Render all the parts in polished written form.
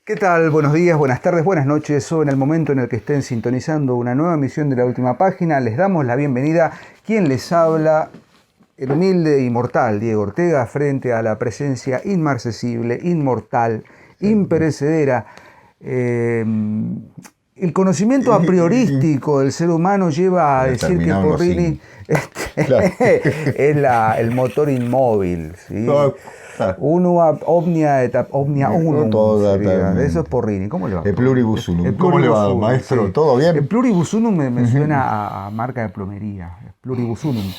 ¿Qué tal? Buenos días, buenas tardes, buenas noches o en el momento en el que estén sintonizando una nueva emisión de La Última Página, les damos la bienvenida. Quien les habla, el humilde e inmortal Diego Ortega, frente a la presencia inmarcesible, inmortal, imperecedera. El conocimiento a priorístico del ser humano lleva a decir que Porrini es el motor inmóvil, ¿sí? Uno omnia et omnia unum. Eso es Porrini. ¿Cómo le va? El pluribus unum. ¿Cómo le va, maestro? Sí. ¿Todo bien? El pluribus unum me suena a marca de plomería. El pluribus unum.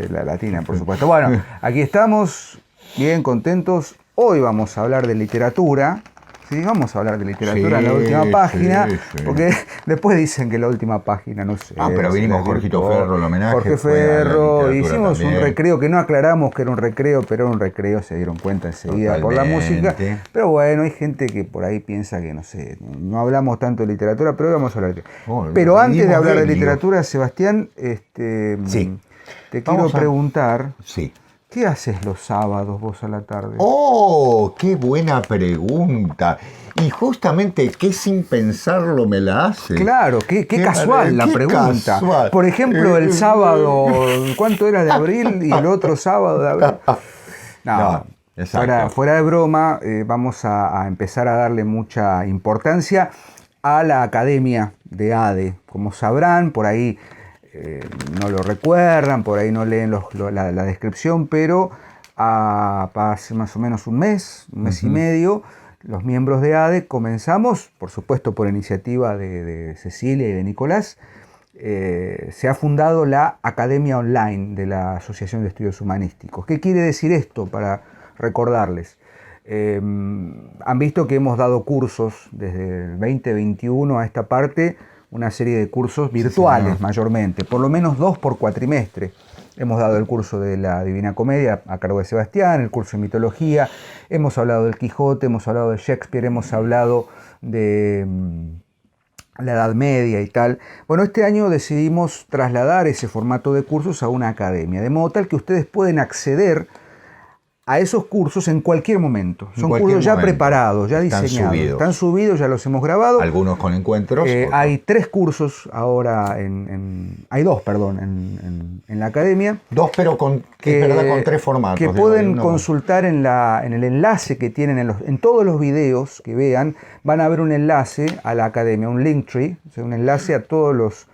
La latina, por supuesto. Bueno, aquí estamos, bien contentos. Hoy vamos a hablar de literatura. Sí, vamos a hablar de literatura en La Última Página, porque después dicen que La Última Página, no sé. Pero vinimos Jorgito Ferro, el homenaje. Jorge Ferro, hicimos también un recreo, que no aclaramos que era un recreo, pero era un recreo, se dieron cuenta enseguida por la música. Pero bueno, hay gente que por ahí piensa que, no sé, no hablamos tanto de literatura, pero hoy vamos a hablar de pero antes de hablar de literatura, Sebastián, te quiero preguntar... Sí. ¿Qué haces los sábados vos a la tarde? ¡Oh! ¡Qué buena pregunta! Y justamente, ¿qué sin pensarlo me la hace? Claro, qué casual la pregunta. Casual. Por ejemplo, el sábado, ¿cuánto era de abril? Y el otro sábado de abril. No, fuera de broma, vamos a empezar a darle mucha importancia a la Academia de ADE. Como sabrán, por ahí... no lo recuerdan, por ahí no leen la descripción, pero hace más o menos un mes y medio, los miembros de ADE comenzamos, por supuesto por iniciativa de Cecilia y de Nicolás, se ha fundado la Academia Online de la Asociación de Estudios Humanísticos. ¿Qué quiere decir esto? Para recordarles. Han visto que hemos dado cursos desde el 2021 a esta parte, una serie de cursos virtuales mayormente, por lo menos 2 por cuatrimestre. Hemos dado el curso de la Divina Comedia a cargo de Sebastián, el curso de mitología, hemos hablado del Quijote, hemos hablado de Shakespeare, hemos hablado de la Edad Media y tal. Bueno, este año decidimos trasladar ese formato de cursos a una academia, de modo tal que ustedes pueden acceder a esos cursos en cualquier momento. Son cursos ya preparados, ya diseñados. Están subidos, ya los hemos grabado. Algunos con encuentros. Hay 3 cursos ahora, hay 2, perdón, en la academia. 2, pero con 3 formatos. Que pueden consultar en el enlace que tienen en todos los videos que vean. Van a ver un enlace a la academia, un Linktree, o sea, un enlace a todos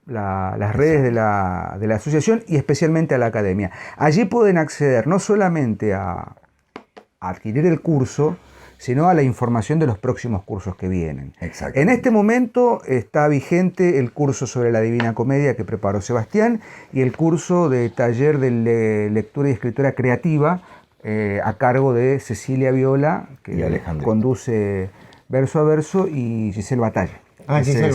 las redes de la asociación y especialmente a la academia. Allí pueden acceder no solamente a adquirir el curso, sino a la información de los próximos cursos que vienen. En este momento está vigente el curso sobre la Divina Comedia que preparó Sebastián y el curso de taller de lectura y escritura creativa a cargo de Cecilia Viola, que conduce Verso a Verso, y Giselle Batalla. Giselle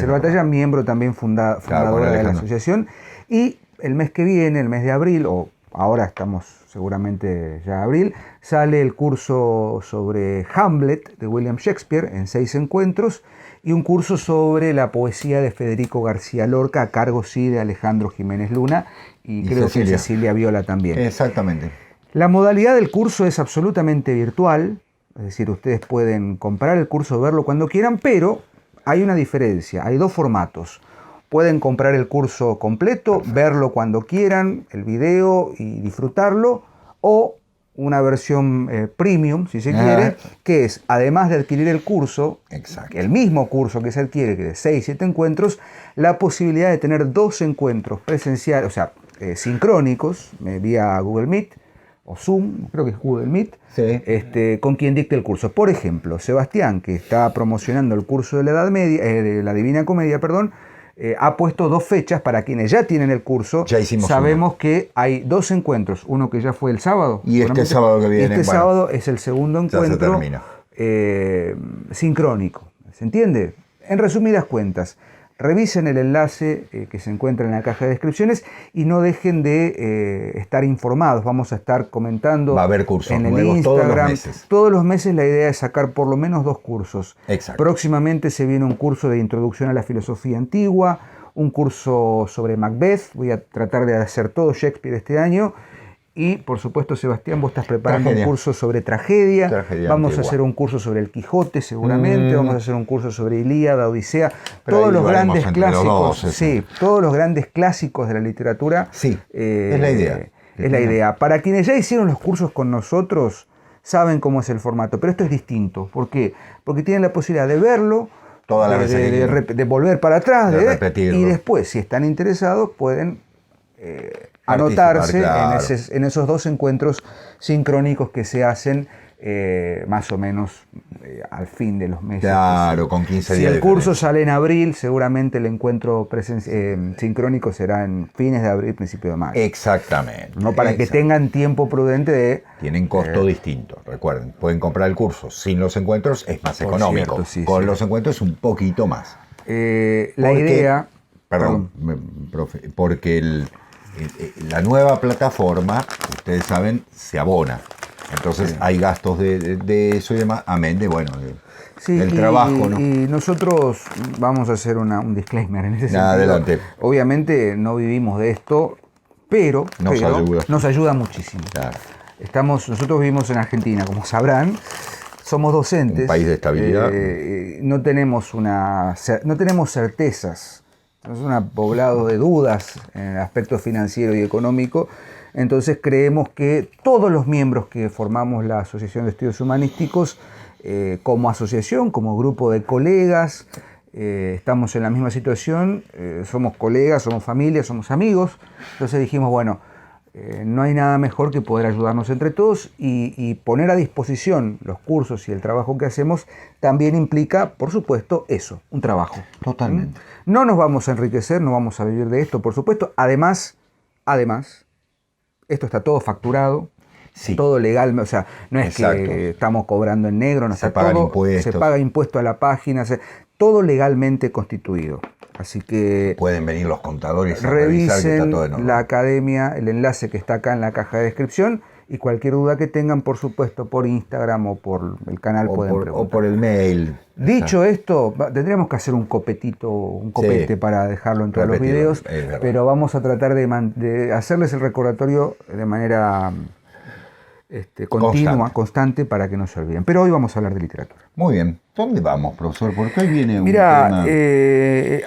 Batalla, miembro también fundadora de la asociación. Y el mes que viene, el mes de abril, o ahora estamos seguramente ya abril, sale el curso sobre Hamlet de William Shakespeare en 6 encuentros y un curso sobre la poesía de Federico García Lorca a cargo de Alejandro Jiménez Luna y creo que Cecilia Viola también. Exactamente. La modalidad del curso es absolutamente virtual. Es decir, ustedes pueden comprar el curso, verlo cuando quieran, pero hay una diferencia, hay 2 formatos. Pueden comprar el curso completo, verlo cuando quieran, el video y disfrutarlo, o una versión premium, si se quiere, que es, además de adquirir el curso, el mismo curso que se adquiere, que de 6-7 encuentros, la posibilidad de tener 2 encuentros presenciales, o sea, sincrónicos, vía Google Meet, o Zoom, creo que es Google Meet, con quien dicte el curso. Por ejemplo, Sebastián, que está promocionando el curso de la Edad Media, de la Divina Comedia, ha puesto 2 fechas para quienes ya tienen el curso. Sabemos que hay 2 encuentros, uno que ya fue el sábado. Y este sábado que viene. Sábado es el segundo encuentro sincrónico. ¿Se entiende? En resumidas cuentas, revisen el enlace que se encuentra en la caja de descripciones y no dejen de estar informados. Vamos a estar comentando. Va a haber cursos en el nuevos Instagram. todos los meses. Todos los meses la idea es sacar por lo menos 2 cursos. Exacto. Próximamente se viene un curso de introducción a la filosofía antigua, un curso sobre Macbeth. Voy a tratar de hacer todo Shakespeare este año. Y, por supuesto, Sebastián, vos estás preparando un curso sobre tragedia. Vamos antigua. A hacer un curso sobre el Quijote, seguramente. Vamos a hacer un curso sobre Ilíada, Odisea. Pero todos los grandes clásicos. Sí, todos los grandes clásicos de la literatura. Sí, es la idea. Es la idea. Para quienes ya hicieron los cursos con nosotros, saben cómo es el formato. Pero esto es distinto. ¿Por qué? Porque tienen la posibilidad de verlo, de volver para atrás, de repetirlo. Y después, si están interesados, pueden anotarse, claro, en esos 2 encuentros sincrónicos que se hacen más o menos al fin de los meses. Claro, con 15 días. Si el curso sale en abril, seguramente el encuentro sincrónico será en fines de abril, principio de mayo. Exactamente. No, para que tengan tiempo prudente de... Tienen costo distinto, recuerden. Pueden comprar el curso sin los encuentros, es más económico. Cierto, sí, con los encuentros un poquito más. La idea... Perdón, profe, porque la nueva plataforma, ustedes saben, se abona. Entonces hay gastos de eso y demás, amén de, del trabajo, ¿no? Y nosotros vamos a hacer un disclaimer en ese sentido. Adelante. Obviamente no vivimos de esto, pero nos ayuda muchísimo. Claro. Nosotros vivimos en Argentina, como sabrán, somos docentes. Un país de estabilidad. No tenemos certezas. Es un poblado de dudas en el aspecto financiero y económico. Entonces creemos que todos los miembros que formamos la Asociación de Estudios Humanísticos, como asociación, como grupo de colegas, estamos en la misma situación, somos colegas, somos familia, somos amigos. Entonces dijimos, no hay nada mejor que poder ayudarnos entre todos y poner a disposición los cursos y el trabajo que hacemos también implica, por supuesto, eso, un trabajo. Totalmente. No nos vamos a enriquecer, no vamos a vivir de esto, por supuesto. Además, esto está todo facturado, sí, todo legal, o sea, no es que estamos cobrando en negro, no, se pagan impuestos. Se paga impuesto a la página, todo legalmente constituido. Así que pueden venir los contadores a revisen revisar que está todo en orden. La academia, el enlace que está acá en la caja de descripción, y cualquier duda que tengan, por supuesto, por Instagram o por el canal pueden preguntar. O por el mail. Dicho esto, tendríamos que hacer un copete para dejarlo entre los videos, pero vamos a tratar de hacerles el recordatorio de manera continua, constante, para que no se olviden. Pero hoy vamos a hablar de literatura. Muy bien. ¿Dónde vamos, profesor? Porque hoy viene un tema...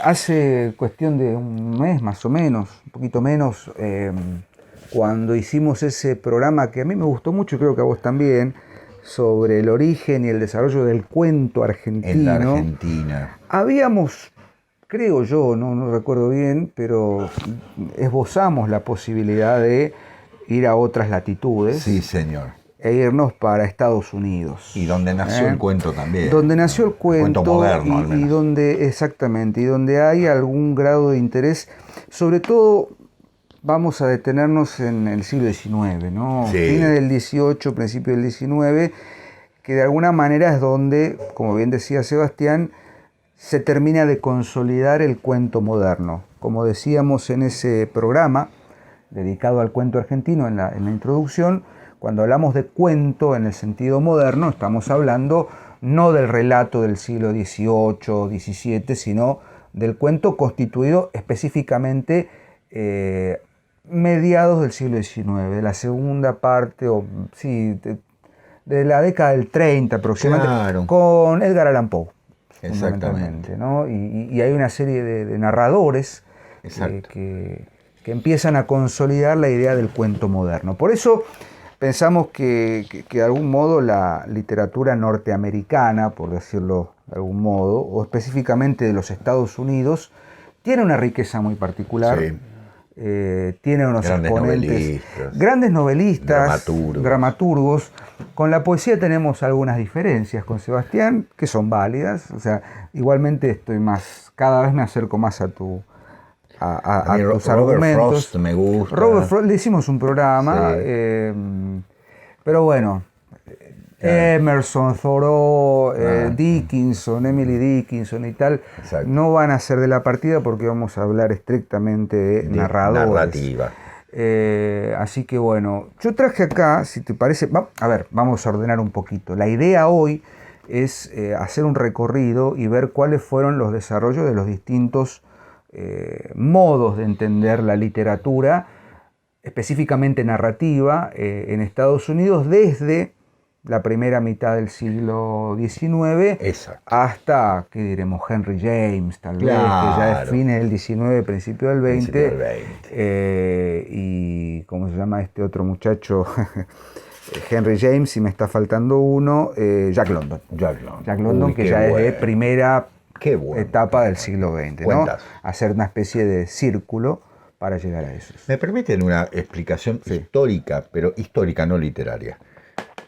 hace cuestión de un mes más o menos, un poquito menos, cuando hicimos ese programa que a mí me gustó mucho, creo que a vos también, sobre el origen y el desarrollo del cuento argentino. En la Argentina. Habíamos, creo yo, no recuerdo bien, pero esbozamos la posibilidad de ir a otras latitudes. Sí, señor. E irnos para Estados Unidos. Y donde nació el cuento también. Donde nació el cuento moderno, al menos. Y donde hay algún grado de interés, sobre todo vamos a detenernos en el siglo XIX, ¿no? Sí. Fines del XVIII, principio del XIX, que de alguna manera es donde, como bien decía Sebastián, se termina de consolidar el cuento moderno. Como decíamos en ese programa dedicado al cuento argentino en la introducción, cuando hablamos de cuento en el sentido moderno, estamos hablando no del relato del siglo XVIII, XVII, sino del cuento constituido específicamente mediados del siglo XIX, de la segunda parte, de la década del 30 aproximadamente, claro, con Edgar Allan Poe. Exactamente. ¿no? Y hay una serie de narradores que empiezan a consolidar la idea del cuento moderno. Por eso pensamos que de algún modo la literatura norteamericana, por decirlo de algún modo, o específicamente de los Estados Unidos, tiene una riqueza muy particular. Sí. Tiene unos exponentes, grandes novelistas, dramaturgos. Con la poesía tenemos algunas diferencias con Sebastián, que son válidas. O sea, igualmente cada vez me acerco más a tus argumentos. Robert Frost me gusta. Robert Frost, le hicimos un programa, pero bueno, Emerson, Thoreau, Dickinson, Emily Dickinson y tal, no van a ser de la partida porque vamos a hablar estrictamente de narradores. Narrativa. Así que bueno, yo traje acá, si te parece, vamos a ordenar un poquito. La idea hoy es hacer un recorrido y ver cuáles fueron los desarrollos de los distintos modos de entender la literatura específicamente narrativa, en Estados Unidos desde la primera mitad del siglo XIX. Exacto. Hasta, ¿qué diremos? Henry James, tal vez, que ya es fines del XIX, principio del XX. Y, ¿cómo se llama este otro muchacho? Henry James, y me está faltando uno, Jack London. Jack London, que ya es de primera etapa del siglo XX, ¿no? Hacer una especie de círculo para llegar a eso. ¿Me permiten una explicación histórica, pero histórica, no literaria?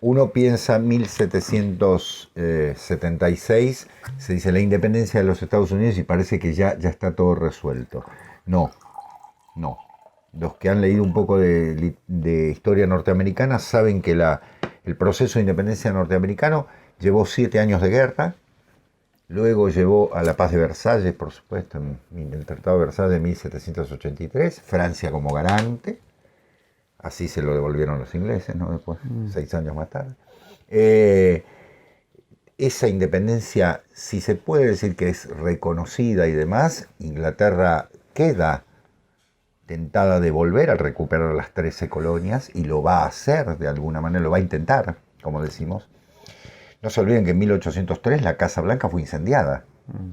Uno piensa 1776, se dice la independencia de los Estados Unidos y parece que ya está todo resuelto. No. Los que han leído un poco de historia norteamericana saben que el proceso de independencia norteamericano llevó 7 años de guerra, luego llevó a la paz de Versalles, por supuesto, en el Tratado de Versalles de 1783, Francia como garante. Así se lo devolvieron los ingleses, ¿no? Después, 6 años más tarde. Esa independencia, si se puede decir que es reconocida y demás, Inglaterra queda tentada de volver a recuperar las 13 colonias y lo va a hacer de alguna manera, lo va a intentar, como decimos. No se olviden que en 1803 la Casa Blanca fue incendiada,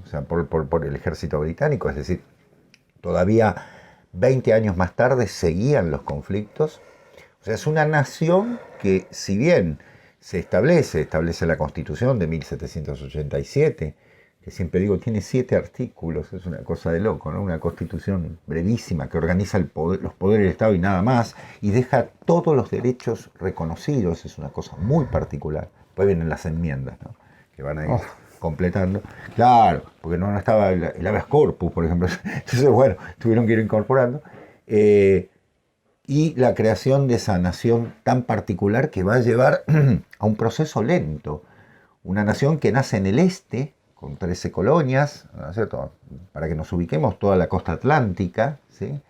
o sea, por el ejército británico, es decir, todavía 20 años más tarde seguían los conflictos. O sea, es una nación que, si bien se establece la Constitución de 1787, que siempre digo tiene 7 artículos, es una cosa de loco, ¿no? Una Constitución brevísima que organiza los poderes del Estado y nada más, y deja todos los derechos reconocidos, es una cosa muy particular. Después vienen las enmiendas, ¿no? Que van a ir completando. Claro, porque no estaba el habeas corpus, por ejemplo. Entonces, bueno, tuvieron que ir incorporando. Y la creación de esa nación tan particular que va a llevar a un proceso lento. Una nación que nace en el este, con 13 colonias, ¿no es cierto? Para que nos ubiquemos, toda la costa atlántica, ¿sí?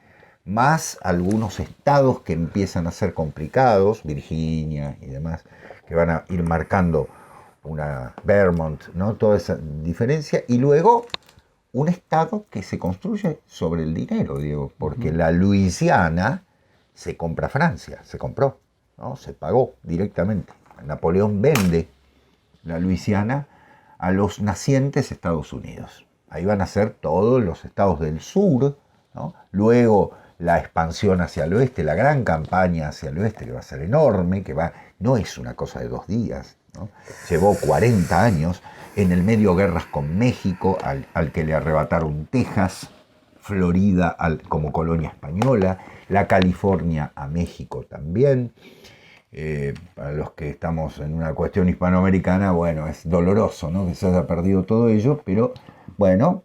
Más algunos estados que empiezan a ser complicados, Virginia y demás, que van a ir marcando una Vermont, ¿no? Toda esa diferencia, y luego un estado que se construye sobre el dinero, digo, porque la Luisiana se compra a Francia, se compró, ¿no? Se pagó directamente. Napoleón vende la Luisiana a los nacientes Estados Unidos. Ahí van a ser todos los estados del sur, ¿no? Luego la expansión hacia el oeste, la gran campaña hacia el oeste, que va a ser enorme, no es una cosa de 2 días, ¿no? Llevó 40 años, en el medio guerras con México, al que le arrebataron Texas, Florida como colonia española, la California a México también. Para los que estamos en una cuestión hispanoamericana, bueno, es doloroso, ¿no? Que se haya perdido todo ello, pero bueno,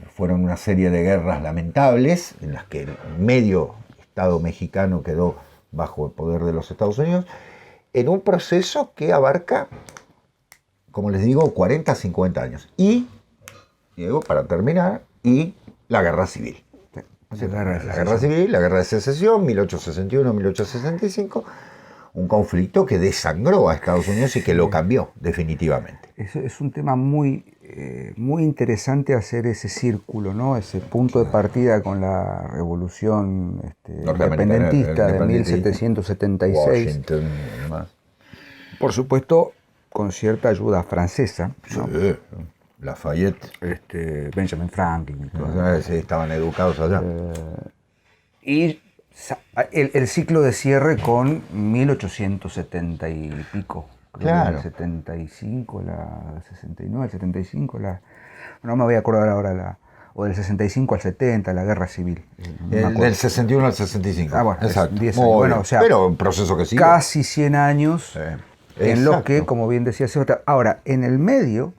fueron una serie de guerras lamentables en las que el medio Estado mexicano quedó bajo el poder de los Estados Unidos, en un proceso que abarca, como les digo, 40 a 50 años. Y, Diego, para terminar, la guerra civil. La guerra civil, la guerra de secesión, 1861-1865, un conflicto que desangró a Estados Unidos y que lo cambió definitivamente. Es un tema muy interesante hacer ese círculo, ¿no? Ese punto de partida con la revolución independentista de 1776. Washington y demás. Por supuesto, con cierta ayuda francesa, ¿no? Sí. Lafayette, Benjamin Franklin. Sí, estaban educados allá. Y el ciclo de cierre con 1870 y pico. Claro. El 75, la 69, el 75, no me voy a acordar ahora, o del 65 al 70, la guerra civil. Del 61 al 65. Bueno, exacto. 10 años. Bueno, o sea, pero un proceso que sigue. Casi 100 años en los que, como bien decía Seba, ahora, en el medio,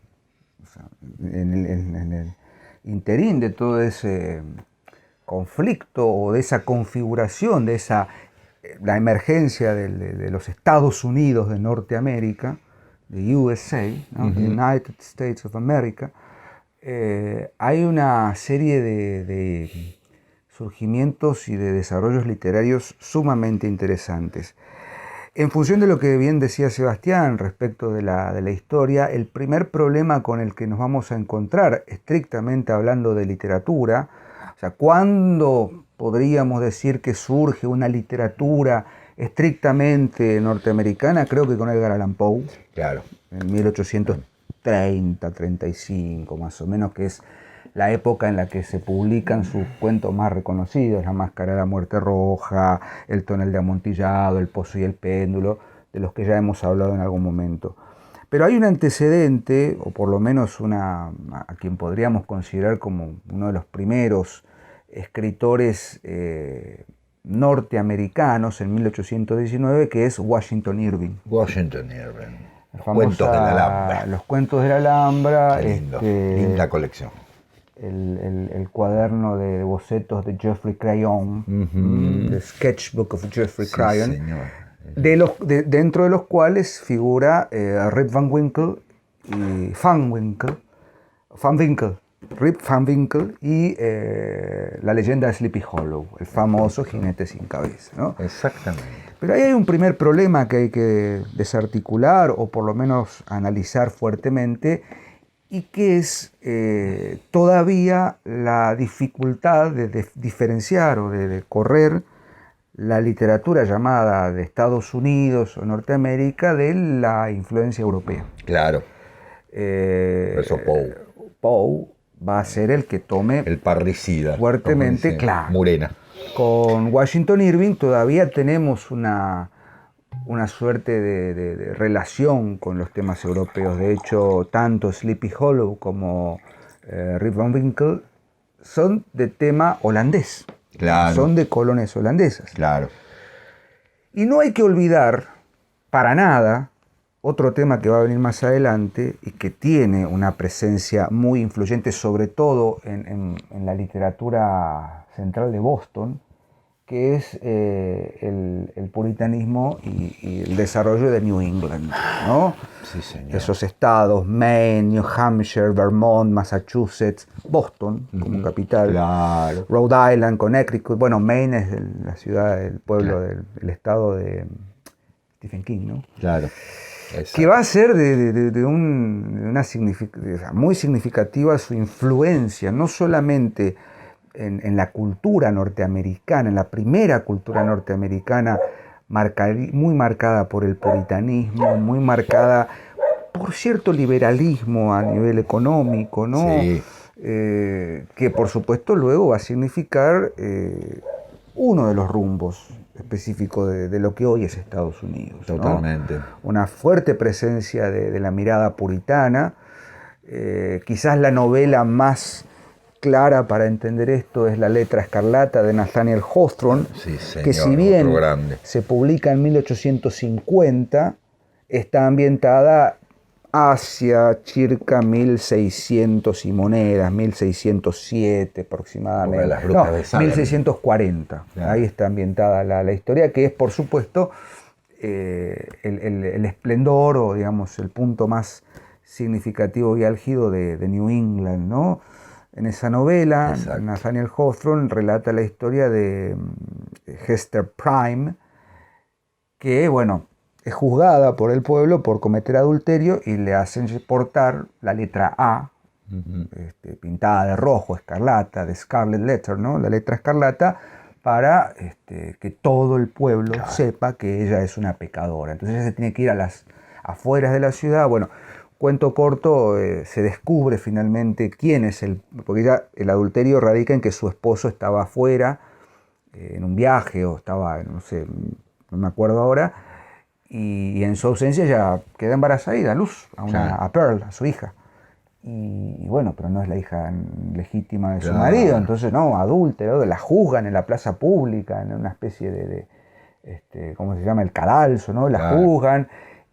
en el interín de todo ese conflicto o de esa configuración, de la emergencia de los Estados Unidos de Norteamérica, de USA, ¿no? The United States of America, hay una serie de surgimientos y de desarrollos literarios sumamente interesantes. En función de lo que bien decía Sebastián respecto de la historia, el primer problema con el que nos vamos a encontrar, estrictamente hablando de literatura, O sea, ¿cuándo podríamos decir que surge una literatura estrictamente norteamericana? Creo que con Edgar Allan Poe. Claro. En 1830, 35 más o menos, que es la época en la que se publican sus cuentos más reconocidos, La Máscara de la Muerte Roja, El Tonel de Amontillado, El Pozo y el Péndulo, de los que ya hemos hablado en algún momento. Pero hay un antecedente, o por lo menos a quien podríamos considerar como uno de los primeros escritores norteamericanos en 1819, que es Washington Irving. Washington Irving. Cuentos de la Alhambra. Los Cuentos de la Alhambra. Linda colección. El cuaderno de bocetos de Geoffrey Crayon, The Sketchbook of Geoffrey Crayon, dentro de los cuales figura Rip Van Winkle y Rip Van Winkle y la leyenda de Sleepy Hollow, el famoso jinete sin cabeza, ¿no? Exactamente. Pero ahí hay un primer problema que hay que desarticular o por lo menos analizar fuertemente, y que es todavía la dificultad de diferenciar o de correr la literatura llamada de Estados Unidos o Norteamérica de la influencia europea. Claro. Por eso Poe va a ser el que tome el parricida fuertemente, claro. Murena. Con Washington Irving todavía tenemos una suerte de relación con los temas europeos. De hecho, tanto Sleepy Hollow como Rip Van Winkle son de tema holandés. Claro. Son de colonias holandesas. Claro. Y no hay que olvidar para nada otro tema que va a venir más adelante y que tiene una presencia muy influyente, sobre todo en la literatura central de Boston, que es el puritanismo y el desarrollo de New England, ¿no? Sí, señor. Esos estados, Maine, New Hampshire, Vermont, Massachusetts, Boston como capital, claro. Rhode Island, Connecticut, bueno, Maine es la ciudad, el pueblo, claro, del estado de Stephen King, ¿no? Claro. Exacto. Que va a ser muy significativa su influencia, no solamente en la cultura norteamericana, en la primera cultura norteamericana, muy marcada por el puritanismo, muy marcada por cierto liberalismo a nivel económico, ¿no? Sí. Que por supuesto luego va a significar uno de los rumbos específicos de lo que hoy es Estados Unidos. Totalmente. ¿no? Una fuerte presencia de la mirada puritana. Quizás la novela más clara para entender esto es La Letra Escarlata de Nathaniel Hawthorne, sí, señor, que si bien se publica en 1850, está ambientada hacia circa 1600 y monedas, 1607 aproximadamente. Las brujas de Salem. 1640. Claro. Ahí está ambientada la historia, que es por supuesto el esplendor o digamos el punto más significativo y álgido de New England, ¿no? En esa novela, exacto, Nathaniel Hawthorne relata la historia de Hester Prynne, que, bueno, es juzgada por el pueblo por cometer adulterio y le hacen portar la letra A, pintada de rojo, escarlata, de Scarlet Letter, ¿no? La letra escarlata, para que todo el pueblo, claro, sepa que ella es una pecadora. Entonces ella se tiene que ir a las afueras de la ciudad. Bueno, cuento corto, se descubre finalmente quién es porque ya el adulterio radica en que su esposo estaba afuera, en un viaje, o estaba, no sé, no me acuerdo ahora, y en su ausencia ella queda embarazada y da luz a Pearl, a su hija. Y bueno, pero no es la hija legítima de su marido, entonces no, adúltero, la juzgan en la plaza pública, en una especie de ¿cómo se llama? El cadalso, ¿no? La juzgan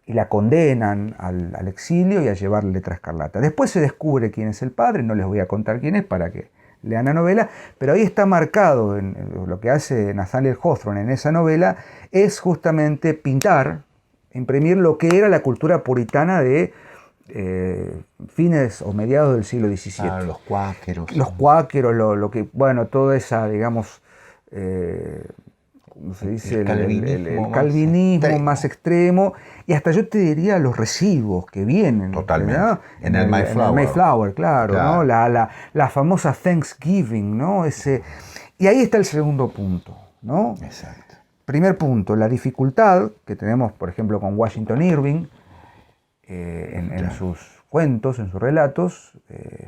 y la condenan al exilio y a llevar Letra Escarlata. Después se descubre quién es el padre, no les voy a contar quién es para que lean la novela, pero ahí está marcado, en lo que hace Nathaniel Hawthorne en esa novela, es justamente pintar, imprimir lo que era la cultura puritana de fines o mediados del siglo XVII. Ah, los cuáqueros. Los cuáqueros, lo que, bueno, toda esa, digamos, ¿cómo se dice? El calvinismo más extremo, y hasta yo te diría los residuos que vienen. Totalmente. ¿verdad? En el Mayflower. En el Mayflower, claro. ¿no? La famosa Thanksgiving, ¿no? Y ahí está el segundo punto, ¿no? Exacto. Primer punto, la dificultad que tenemos, por ejemplo, con Washington Irving, en sus cuentos, en sus relatos,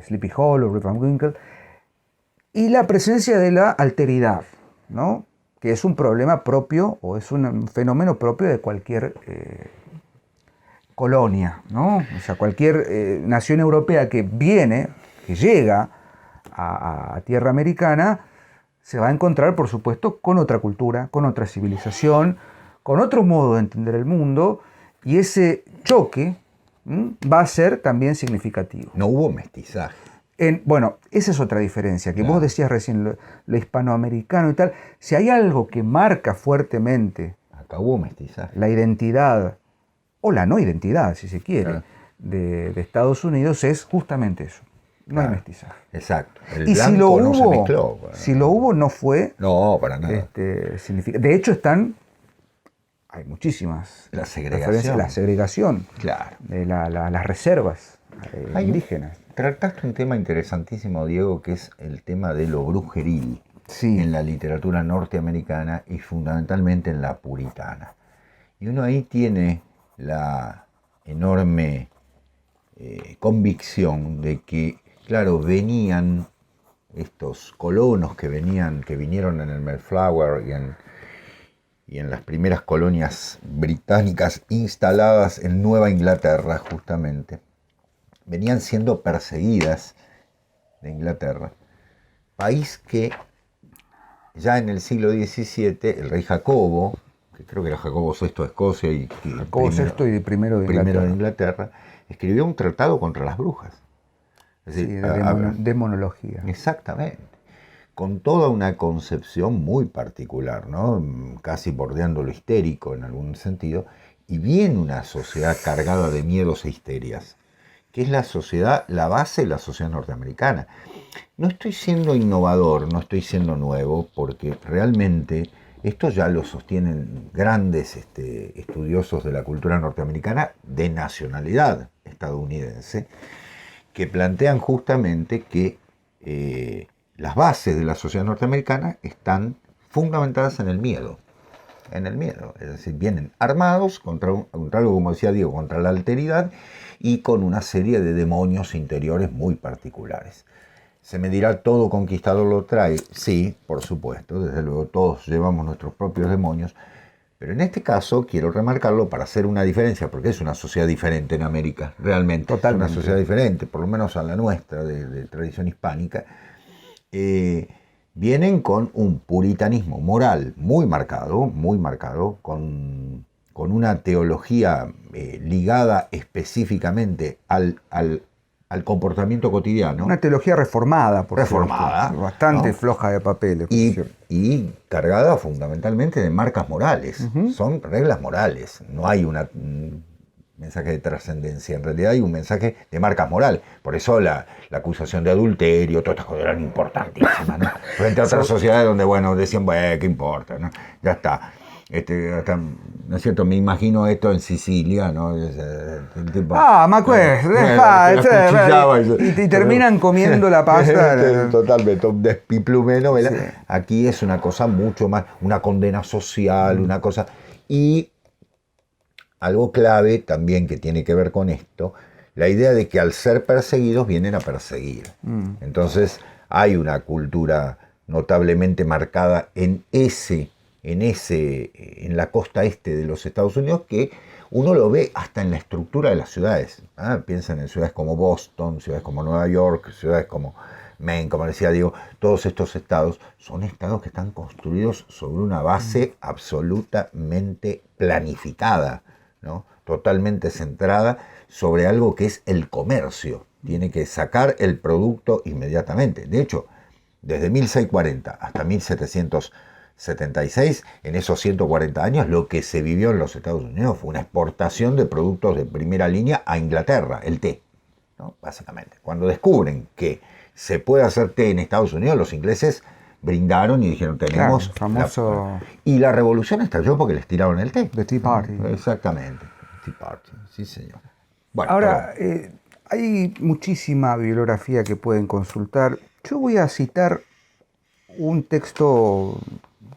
Sleepy Hollow, Rip Van Winkle, y la presencia de la alteridad, ¿no? Que es un problema propio o es un fenómeno propio de cualquier colonia, ¿no? O sea, cualquier nación europea que llega a tierra americana, se va a encontrar, por supuesto, con otra cultura, con otra civilización, con otro modo de entender el mundo, y ese choque va a ser también significativo. No hubo mestizaje. Bueno, esa es otra diferencia, que vos decías recién, lo hispanoamericano y tal. Si hay algo que marca fuertemente acá hubo mestizaje, la identidad, o la no identidad, si se quiere, de Estados Unidos, es justamente eso. No hay mestizaje. Exacto. Y si lo hubo, no se mezcló, si lo hubo, no fue... No, para nada. De hecho, hay muchísimas... La segregación. La segregación. Claro. Las reservas indígenas. Trataste un tema interesantísimo, Diego, que es el tema de lo brujeril en la literatura norteamericana y fundamentalmente en la puritana. Y uno ahí tiene la enorme convicción de que, claro, venían estos colonos que vinieron en el Mayflower y en las primeras colonias británicas instaladas en Nueva Inglaterra, justamente, venían siendo perseguidas de Inglaterra, país que ya en el siglo XVII el rey Jacobo, que creo que era Jacobo VI de Escocia y Jacobo VI y primero de Inglaterra, escribió un tratado contra las brujas. Es decir, demonología. Exactamente. Con toda una concepción muy particular, ¿no? Casi bordeando lo histérico en algún sentido, y bien una sociedad cargada de miedos e histerias, que es la base de la sociedad norteamericana. No estoy siendo innovador, no estoy siendo nuevo, porque realmente esto ya lo sostienen grandes estudiosos de la cultura norteamericana de nacionalidad estadounidense, que plantean justamente que las bases de la sociedad norteamericana están fundamentadas en el miedo. Es decir, vienen armados contra algo, como decía Diego, contra la alteridad y con una serie de demonios interiores muy particulares. Se me dirá, ¿todo conquistador lo trae? Sí, por supuesto, desde luego todos llevamos nuestros propios demonios, pero en este caso quiero remarcarlo para hacer una diferencia, porque es una sociedad diferente en América, realmente. Totalmente. Es una sociedad diferente, por lo menos a la nuestra, de tradición hispánica. Vienen con un puritanismo moral muy marcado, con una teología ligada específicamente al comportamiento cotidiano. Una teología reformada, reformada, cierto, bastante floja de papeles. Y cargada fundamentalmente de marcas morales. Son reglas morales. No hay un mensaje de trascendencia. En realidad hay un mensaje de marcas morales. Por eso la acusación de adulterio, todas estas cosas eran importantísimas, ¿no? Frente a otras sociedades donde, bueno, decían, ¿qué importa? ¿No? Ya está. ¿No es cierto? Me imagino esto en Sicilia, ¿no? Me acuerdo. Y terminan comiendo la pasta. Totalmente, un despiplume, ¿no? Sí. Aquí es una cosa mucho más, una condena social, una cosa. Y algo clave también que tiene que ver con esto, la idea de que al ser perseguidos vienen a perseguir. Entonces hay una cultura notablemente marcada en la costa este de los Estados Unidos, que uno lo ve hasta en la estructura de las ciudades. Piensan en ciudades como Boston, ciudades como Nueva York, ciudades como Maine, como decía Diego. Todos estos estados son estados que están construidos sobre una base absolutamente planificada, ¿no? Totalmente centrada sobre algo que es el comercio. Tiene que sacar el producto inmediatamente. De hecho, desde 1640 hasta 1776, en esos 140 años, lo que se vivió en los Estados Unidos fue una exportación de productos de primera línea a Inglaterra, el té, ¿no? Básicamente. Cuando descubren que se puede hacer té en Estados Unidos, los ingleses brindaron y dijeron, tenemos... Claro, famoso... Y la revolución estalló porque les tiraron el té. The Tea Party. Exactamente. Tea Party, sí señor. Bueno, ahora, hay muchísima bibliografía que pueden consultar. Yo voy a citar un texto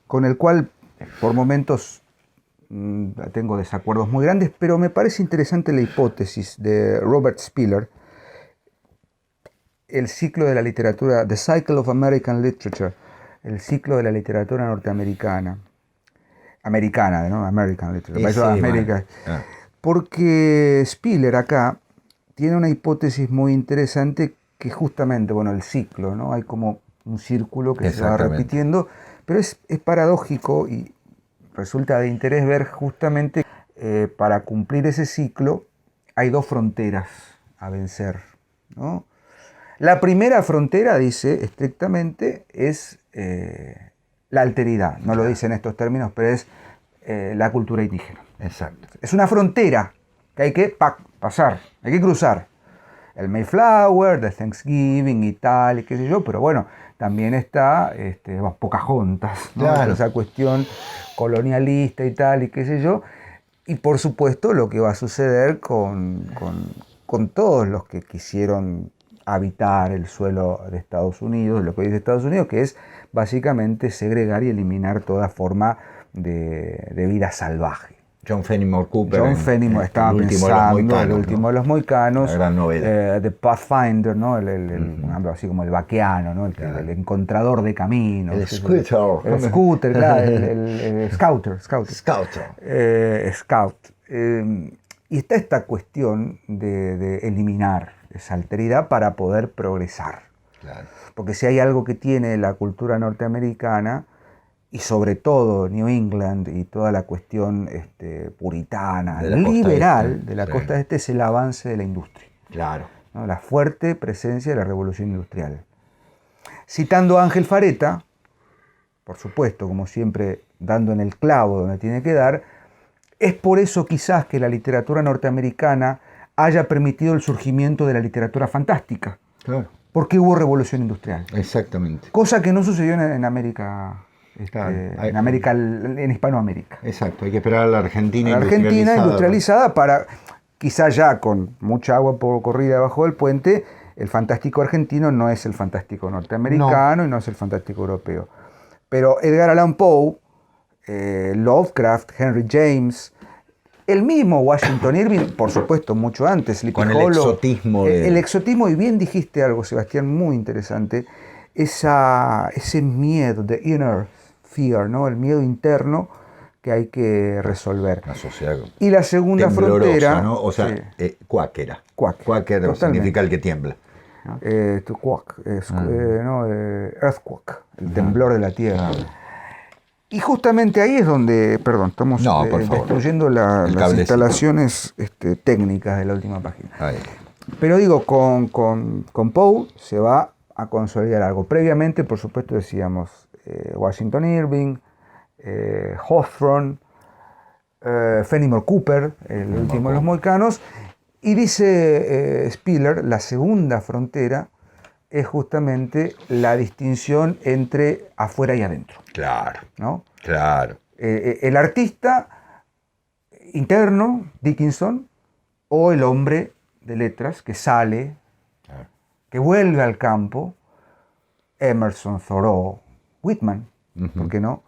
con el cual por momentos tengo desacuerdos muy grandes, pero me parece interesante la hipótesis de Robert Spiller, el ciclo de la literatura, The Cycle of American Literature, el ciclo de la literatura norteamericana, ¿no? American Literature, sí, América. Bueno. Porque Spiller acá tiene una hipótesis muy interesante que justamente, bueno, el ciclo, ¿no? Hay como un círculo que se va repitiendo, pero es paradójico y resulta de interés ver justamente para cumplir ese ciclo hay dos fronteras a vencer, ¿no? La primera frontera, dice estrictamente, es la alteridad. No lo dice en estos términos, pero es la cultura indígena. Exacto. Es una frontera que hay que pasar, hay que cruzar. El Mayflower, de Thanksgiving y tal, y qué sé yo, pero bueno, también está Pocahontas, ¿no? Claro. Esa cuestión colonialista y tal, y qué sé yo. Y por supuesto lo que va a suceder con todos los que quisieron habitar el suelo de Estados Unidos, lo que hoy es Estados Unidos, que es básicamente segregar y eliminar toda forma de vida salvaje. John Fenimore Cooper. John Fenimore estaba pensando El último de los mohicanos. La gran novela. The Pathfinder, ¿no? Así como el vaqueano, ¿no? El encontrador de caminos. El scooter. El scooter, claro. El scouter. Scout. Y está esta cuestión de eliminar esa alteridad para poder progresar. Claro. Porque si hay algo que tiene la cultura norteamericana, y sobre todo New England y toda la cuestión puritana, liberal de la costa este, es el avance de la industria. Claro. ¿No? La fuerte presencia de la revolución industrial. Citando a Ángel Fareta, por supuesto, como siempre, dando en el clavo donde tiene que dar, es por eso quizás que la literatura norteamericana haya permitido el surgimiento de la literatura fantástica. Claro. Porque hubo revolución industrial. Exactamente. Cosa que no sucedió en América. En Hispanoamérica. Exacto, hay que esperar a la Argentina industrializada para, quizás ya con mucha agua corrida debajo del puente, el fantástico argentino no es el fantástico norteamericano y no es el fantástico europeo. Pero Edgar Allan Poe, Lovecraft, Henry James, el mismo Washington Irving, por supuesto, mucho antes, Sleepy Con el Hollow, exotismo. El exotismo, y bien dijiste algo, Sebastián, muy interesante, ese miedo, the inner fear, ¿no? El miedo interno que hay que resolver. Una sociedad y la segunda frontera, ¿no? O sea, cuáquera. Quaker significa el que tiembla. Earthquake, el temblor de la tierra. Y justamente ahí es donde, estamos destruyendo las instalaciones técnicas de la última página. Ahí. Pero digo, con Poe se va a consolidar algo. Previamente, por supuesto, decíamos Washington Irving, Hawthorne, Fenimore Cooper, el último de los mohicanos, y dice Spiller, la segunda frontera es justamente la distinción entre afuera y adentro. Claro, ¿no? Claro. El artista interno, Dickinson, o el hombre de letras que sale, que vuelve al campo, Emerson, Thoreau, Whitman, ¿por qué no?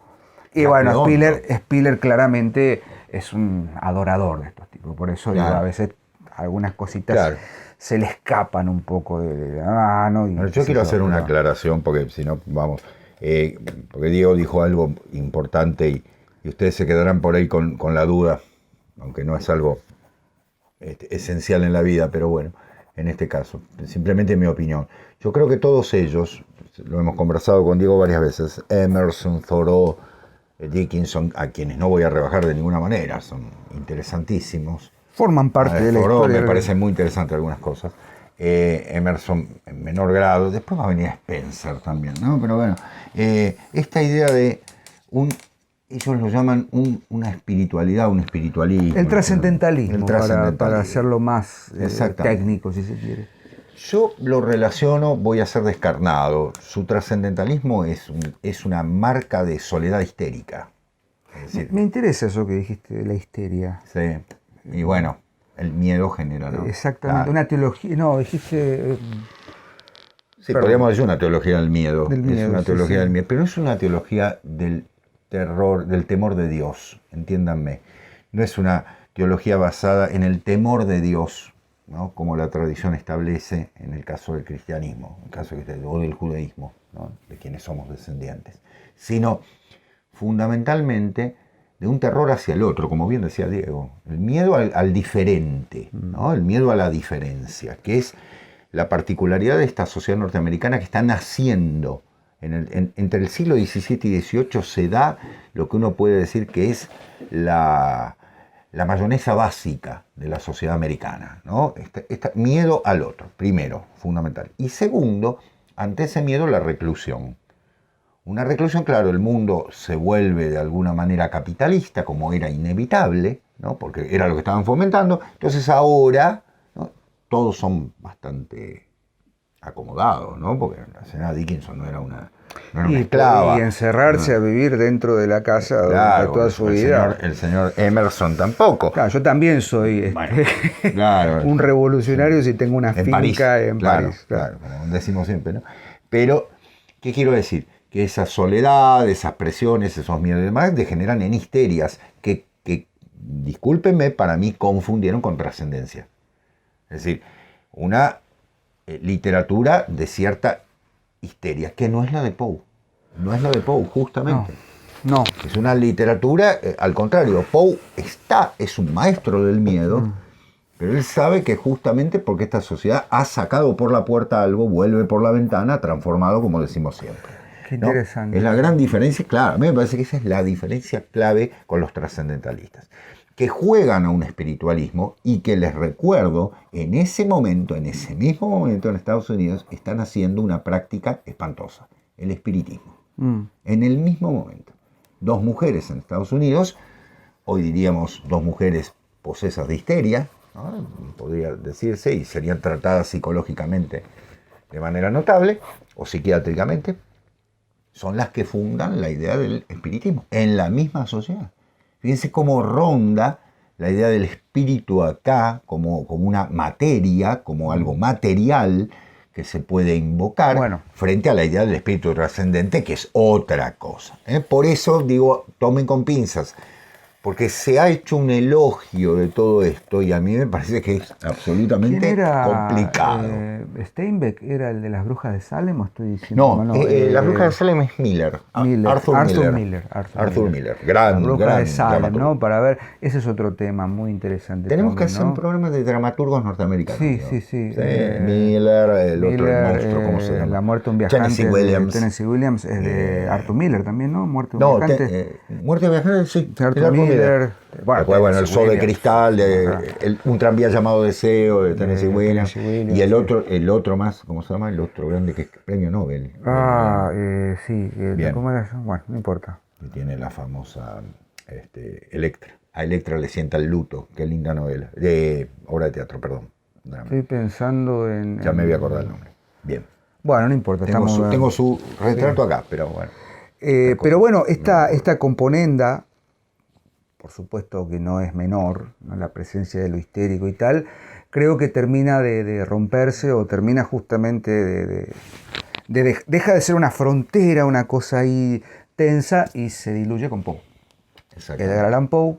Y bueno, Spiller claramente es un adorador de estos tipos, por eso digo, a veces algunas cositas se le escapan un poco de la mano. Yo quiero hacer una aclaración, porque si no, vamos, porque Diego dijo algo importante y ustedes se quedarán por ahí con la duda, aunque no es algo esencial en la vida, pero bueno, en este caso, simplemente mi opinión. Yo creo que todos ellos, lo hemos conversado con Diego varias veces, Emerson, Thoreau, Dickinson, a quienes no voy a rebajar de ninguna manera, son interesantísimos. Forman parte de la historia. Me parecen muy interesantes algunas cosas. Emerson en menor grado, después va a venir Spencer también, ¿no? Pero bueno, esta idea de ellos lo llaman una espiritualidad, un espiritualismo. El trascendentalismo, para hacerlo más técnico, si se quiere. Yo lo relaciono, voy a ser descarnado, su trascendentalismo es una marca de soledad histérica. Es decir, me interesa eso que dijiste de la histeria. Sí, y bueno, el miedo genera, ¿no? Exactamente, una teología, no, dijiste... sí, podríamos decir una teología del miedo. Es una teología del miedo, pero no es una teología del terror, del temor de Dios, entiéndanme. No es una teología basada en el temor de Dios, ¿no? Como la tradición establece en el caso del cristianismo, en el caso o del judaísmo, ¿no? De quienes somos descendientes, sino fundamentalmente de un terror hacia el otro, como bien decía Diego, el miedo al diferente, ¿no? El miedo a la diferencia, que es la particularidad de esta sociedad norteamericana que está naciendo. Entre el siglo XVII y XVIII se da lo que uno puede decir que es la mayonesa básica de la sociedad americana, ¿no? Este miedo al otro, primero, fundamental. Y segundo, ante ese miedo, la reclusión. Una reclusión, claro, el mundo se vuelve de alguna manera capitalista, como era inevitable, ¿no? Porque era lo que estaban fomentando. Entonces ahora, ¿no? Todos son bastante acomodados, ¿no? Porque la señora Dickinson no era una esclava. Y encerrarse a vivir dentro de la casa claro, toda su vida. El señor Emerson tampoco. Claro, yo también soy claro, un revolucionario si tengo una finca en París. Claro, como decimos siempre, ¿no? Pero, ¿qué quiero decir? Que esa soledad, esas presiones, esos miedos y demás degeneran en histerias que, discúlpenme, para mí confundieron con trascendencia. Es decir, una literatura de cierta histeria, que no es la de Poe. No es la de Poe, justamente. No. Es una literatura, al contrario, Poe es un maestro del miedo, pero él sabe que justamente porque esta sociedad ha sacado por la puerta algo, vuelve por la ventana, transformado, como decimos siempre. Qué interesante. ¿No? Es la gran diferencia, claro, a mí me parece que esa es la diferencia clave con los trascendentalistas, que juegan a un espiritualismo y que, les recuerdo, en ese mismo momento en Estados Unidos, están haciendo una práctica espantosa, el espiritismo. En el mismo momento. 2 mujeres en Estados Unidos, hoy diríamos 2 mujeres posesas de histeria, ¿no? Podría decirse, y serían tratadas psicológicamente de manera notable, o psiquiátricamente, son las que fundan la idea del espiritismo, en la misma sociedad. Fíjense cómo ronda la idea del espíritu acá como una materia, como algo material que se puede invocar, frente a la idea del espíritu trascendente, que es otra cosa. Por eso digo, tomen con pinzas, porque se ha hecho un elogio de todo esto y a mí me parece que es absolutamente complicado. ¿Steinbeck era el de las brujas de Salem o estoy diciendo? No, las brujas de Salem es Miller. Arthur Miller. Gran, las brujas gran de Salem, dramaturgo. ¿no? Para ver, ese es otro tema muy interesante. Tenemos que también, hacer un programa de dramaturgos norteamericanos. Sí. Miller, el otro, el monstruo, ¿cómo se llama? La muerte de un viajante. Tennessee Williams es de Arthur Miller también, ¿no? Muerte de un viajante. Muerte de un viajante, sí. Arthur Miller. Bueno, El Sol de Cristal, un tranvía llamado Deseo, de Tennessee Williams. Y el otro más, ¿cómo se llama? El otro grande que es premio Nobel. Sí. ¿Cómo era eso? Bueno, no importa. Que tiene la famosa Electra. A Electra le sienta el luto. Qué linda novela. Obra de teatro, perdón. Estoy pensando en... Ya me voy a acordar el nombre. Bien. Bueno, no importa. Tengo su retrato acá, pero bueno. Pero bueno, esta componenda, por supuesto que no es menor, ¿no? La presencia de lo histérico y tal, creo que termina de romperse o termina justamente deja de ser una frontera, una cosa ahí tensa y se diluye con Poe. Edgar Allan Poe,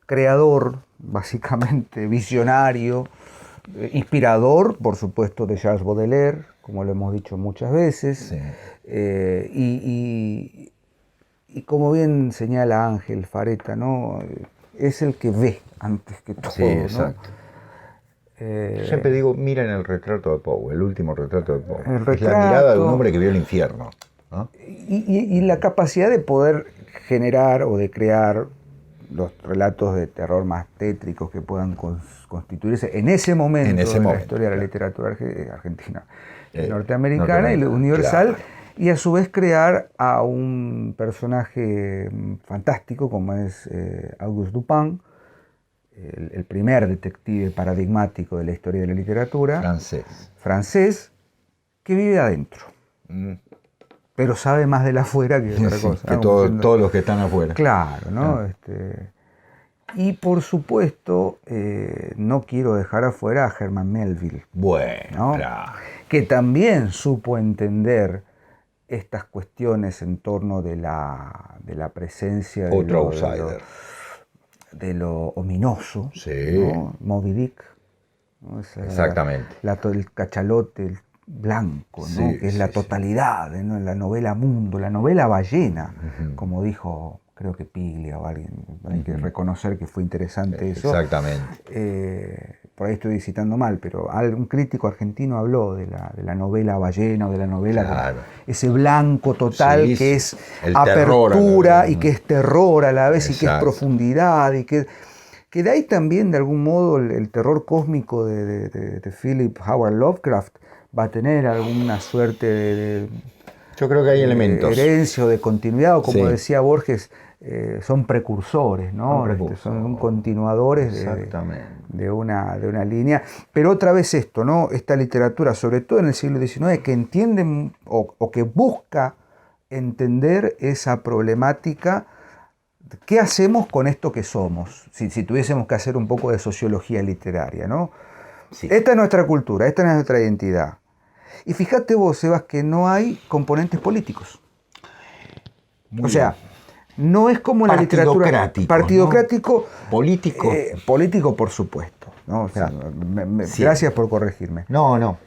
creador, básicamente visionario, inspirador, por supuesto, de Charles Baudelaire, como lo hemos dicho muchas veces, sí. Y como bien señala Ángel Fareta, ¿no? Es el que ve antes que todo. Sí, exacto. ¿No? Siempre digo, miren el retrato de Poe, el último retrato de Poe. Es la mirada de un hombre que vio el infierno, ¿no? Y la capacidad de poder generar o de crear los relatos de terror más tétricos que puedan constituirse en ese momento de la historia de la literatura argentina, norteamericana y universal. Claro. Y a su vez crear a un personaje fantástico como es Auguste Dupin, el primer detective paradigmático de la historia de la literatura. Francés, que vive adentro. Pero sabe más de la afuera que de otra cosa. Que todos los que están afuera. Claro, ¿no? Y por supuesto, no quiero dejar afuera a Herman Melville. Bueno, ¿no? claro. Que también supo entender estas cuestiones en torno de la presencia de lo ominoso, sí. ¿no? Moby Dick, ¿no? Exactamente. El cachalote blanco, ¿no? Sí, que es la totalidad, ¿no? La novela mundo, la novela ballena, como dijo, creo que Piglia o alguien, hay que reconocer que fue interesante eso. Exactamente. Por ahí estoy citando mal, pero un crítico argentino habló de la novela ballena o de la novela, claro. Ese blanco total que es apertura y que es terror a la vez. Exacto. Y que es profundidad y que de ahí también de algún modo el terror cósmico de Philip Howard Lovecraft va a tener alguna suerte de yo creo que hay elementos. Herencia o de continuidad, o como decía Borges, son precursores, ¿no? Son continuadores de una línea. Pero otra vez esto, ¿no? Esta literatura, sobre todo en el siglo XIX, que entiende o que busca entender esa problemática. ¿Qué hacemos con esto que somos? Si tuviésemos que hacer un poco de sociología literaria, ¿no? Sí. Esta es nuestra cultura, esta es nuestra identidad. Y fíjate vos, Sebas, que no hay componentes políticos. O sea, no es como en la literatura partidocrático, ¿no? Político. Político, por supuesto, ¿no? O sea, sí. Gracias por corregirme. No.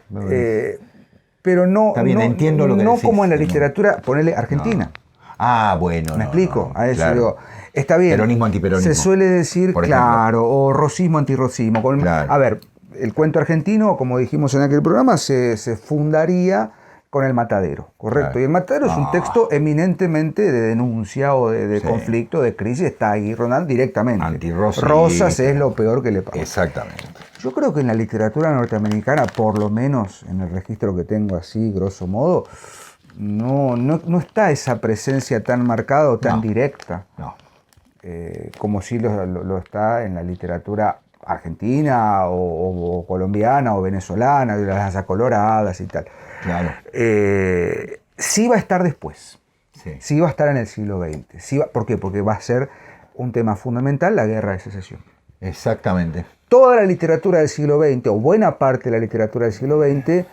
Pero no, está bien, entiendo lo que no decís, como en la literatura, ponele Argentina. Ah, bueno. ¿Me explico? A eso claro. Digo, está bien. Peronismo, antiperonismo. Se suele decir, claro, o rosismo, antirrosismo. Claro. A ver, el cuento argentino, como dijimos en aquel programa, se fundaría con El Matadero, ¿correcto? Claro. Y El Matadero es un texto eminentemente de denuncia o de conflicto, de crisis, está ahí Ronald directamente. Antirrosas. Rosas es lo peor que le pasa. Exactamente. Yo creo que en la literatura norteamericana, por lo menos en el registro que tengo así, grosso modo, no está esa presencia tan marcada o tan directa como sí lo está en la literatura argentina o colombiana o venezolana, de las acoloradas y tal. Claro. Sí va a estar después. Sí va a estar en el siglo XX. ¿Por qué? Porque va a ser un tema fundamental la guerra de secesión. Exactamente. Toda la literatura del siglo XX, o buena parte de la literatura del siglo XX,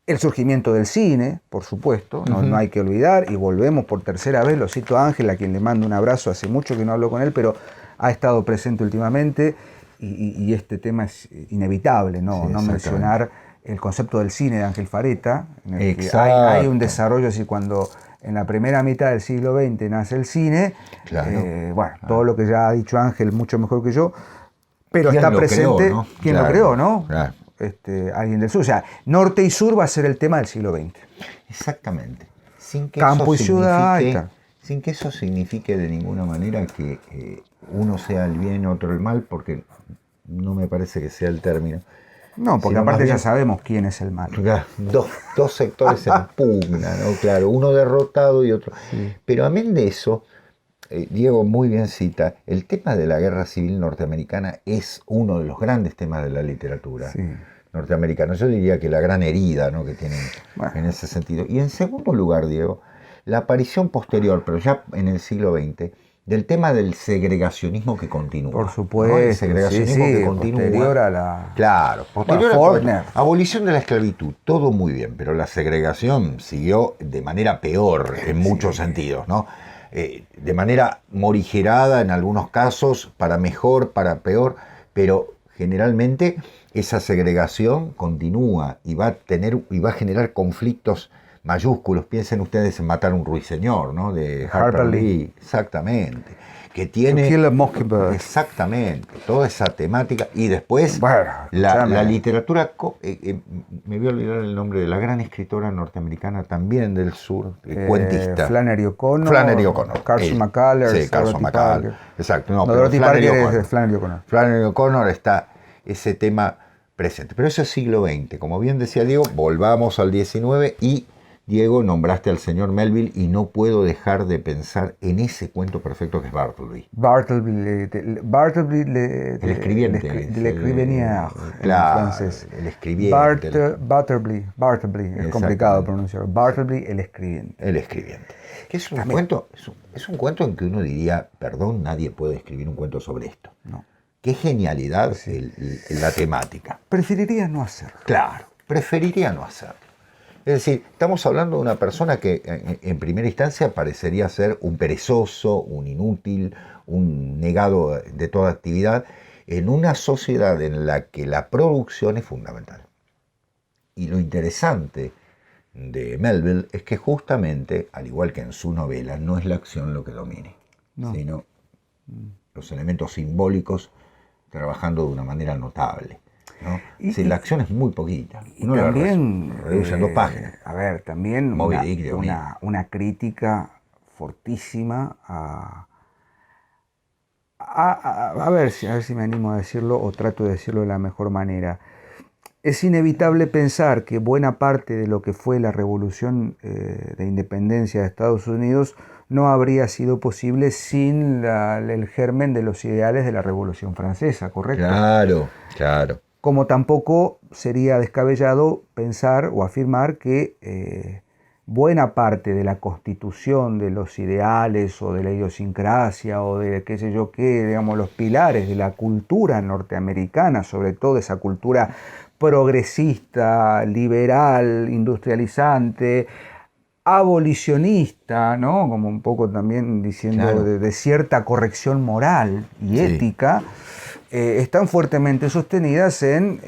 el surgimiento del cine, por supuesto, no hay que olvidar, y volvemos por tercera vez, lo cito a Ángel, a quien le mando un abrazo, hace mucho que no hablo con él, pero ha estado presente últimamente, y este tema es inevitable, no mencionar el concepto del cine de Ángel Fareta, en el que hay un desarrollo así cuando en la primera mitad del siglo XX nace el cine, todo lo que ya ha dicho Ángel mucho mejor que yo, pero está presente, ¿no? ¿Quién lo creó, no? Claro. Alguien del sur. O sea, norte y sur va a ser el tema del siglo XX. Exactamente. Sin que campo y ciudad. Sin que eso signifique de ninguna manera que uno sea el bien y otro el mal, porque no me parece que sea el término. No, porque aparte ya sabemos quién es el mal. Dos sectores en pugna, ¿no? Claro, uno derrotado y otro. Sí. Pero amén de eso, Diego muy bien cita, el tema de la guerra civil norteamericana es uno de los grandes temas de la literatura norteamericana. Yo diría que la gran herida, ¿no? que tienen en ese sentido. Y en segundo lugar, Diego, la aparición posterior, pero ya en el siglo XX, del tema del segregacionismo que continúa. Por supuesto. ¿no? El segregacionismo que continúa. Posterior a la... Claro, posterior a la abolición de la esclavitud, todo muy bien, pero la segregación siguió de manera peor en muchos sentidos, ¿no? De manera morigerada en algunos casos, para mejor, para peor, pero generalmente esa segregación continúa y va a generar conflictos mayúsculos. Piensen ustedes en Matar a un ruiseñor, ¿no? De Harper Lee. Exactamente. Que tiene... Exactamente. Toda esa temática. Y después la literatura... me voy a olvidar el nombre de la gran escritora norteamericana también del sur, cuentista. Flannery O'Connor. Carson McCullers. Sí, Carson McCullers. Exacto. No, pero Dorothy Parker es de Flannery O'Connor. Flannery O'Connor está ese tema presente. Pero eso es siglo XX. Como bien decía Diego, volvamos al XIX y Diego, nombraste al señor Melville y no puedo dejar de pensar en ese cuento perfecto que es Bartleby. Bartleby, el escribiente. El escribenier, claro, en francés. El escribiente. Bartleby, es complicado pronunciarlo. Bartleby, el escribiente. El escribiente. Que es un cuento, es un cuento en que uno diría, perdón, nadie puede escribir un cuento sobre esto. No. Qué genialidad la temática. Preferiría no hacerlo. Claro, preferiría no hacerlo. Es decir, estamos hablando de una persona que en primera instancia parecería ser un perezoso, un inútil, un negado de toda actividad, en una sociedad en la que la producción es fundamental. Y lo interesante de Melville es que justamente, al igual que en su novela, no es la acción lo que domine, sino los elementos simbólicos trabajando de una manera notable. ¿No? La acción es muy poquita. Y también reduce en 2 páginas. A ver, también una crítica fortísima a ver si me animo a decirlo o trato de decirlo de la mejor manera. Es inevitable pensar que buena parte de lo que fue la revolución de independencia de Estados Unidos no habría sido posible sin el germen de los ideales de la Revolución Francesa, ¿correcto? Claro, claro. Como tampoco sería descabellado pensar o afirmar que buena parte de la constitución de los ideales o de la idiosincrasia o de qué sé yo qué, digamos, los pilares de la cultura norteamericana, sobre todo esa cultura progresista, liberal, industrializante, abolicionista, ¿no? Como un poco también diciendo claro. de cierta corrección moral y ética, están fuertemente sostenidas en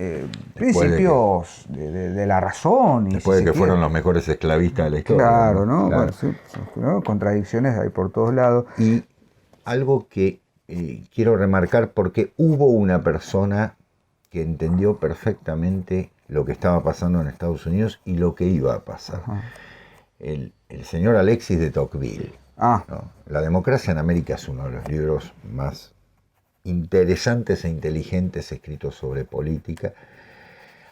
principios de la razón. Después de que fueron los mejores esclavistas de la historia. Claro, ¿no? Claro. Bueno, ¿no? Contradicciones hay por todos lados. Y algo que quiero remarcar, porque hubo una persona que entendió perfectamente lo que estaba pasando en Estados Unidos y lo que iba a pasar. El señor Alexis de Tocqueville. ¿No? La democracia en América es uno de los libros más interesantes e inteligentes escritos sobre política,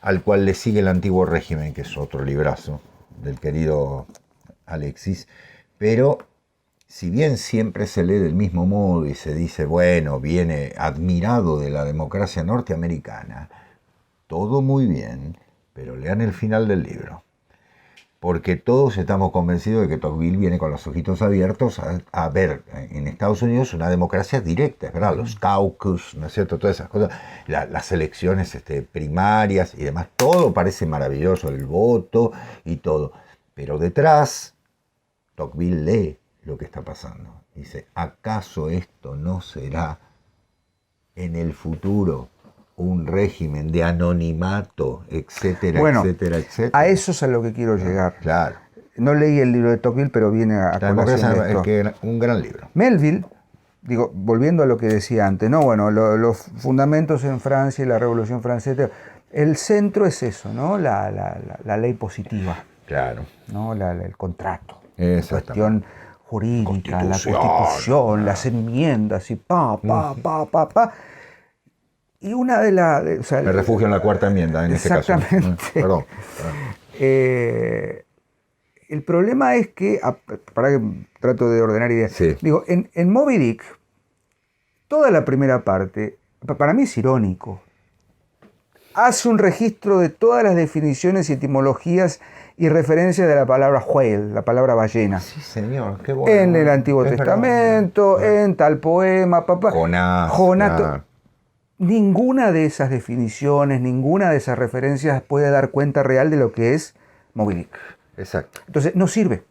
al cual le sigue El Antiguo Régimen, que es otro librazo del querido Alexis, pero si bien siempre se lee del mismo modo y se dice, bueno, viene admirado de la democracia norteamericana, todo muy bien, pero lean el final del libro. Porque todos estamos convencidos de que Tocqueville viene con los ojitos abiertos a ver en Estados Unidos una democracia directa, es verdad, los caucus, ¿no es cierto? Todas esas cosas, las elecciones primarias y demás, todo parece maravilloso, el voto y todo. Pero detrás, Tocqueville lee lo que está pasando. Dice, ¿acaso esto no será en el futuro un régimen de anonimato, etcétera, etcétera, etcétera? A eso es a lo que quiero llegar. Claro. No leí el libro de Tocqueville, pero viene a colación de esto. Es un gran libro. Melville, digo, volviendo a lo que decía antes, ¿no? Bueno, los fundamentos en Francia y la Revolución Francesa, el centro es eso, ¿no? La ley positiva. Claro. ¿No? El contrato. La cuestión jurídica, la constitución, las enmiendas y pa. Y una de las... Me refugio en la cuarta enmienda, en este caso. Exactamente. Perdón. El problema es que, para que trato de ordenar ideas, sí. Digo, en Moby Dick, toda la primera parte, para mí es irónico. Hace un registro de todas las definiciones y etimologías y referencias de la palabra whale, la palabra ballena. Sí, señor, qué bueno. En el Antiguo Testamento, en tal poema, Jonás. Ninguna de esas definiciones, ninguna de esas referencias puede dar cuenta real de lo que es Moby Dick. Exacto. Entonces, no sirve.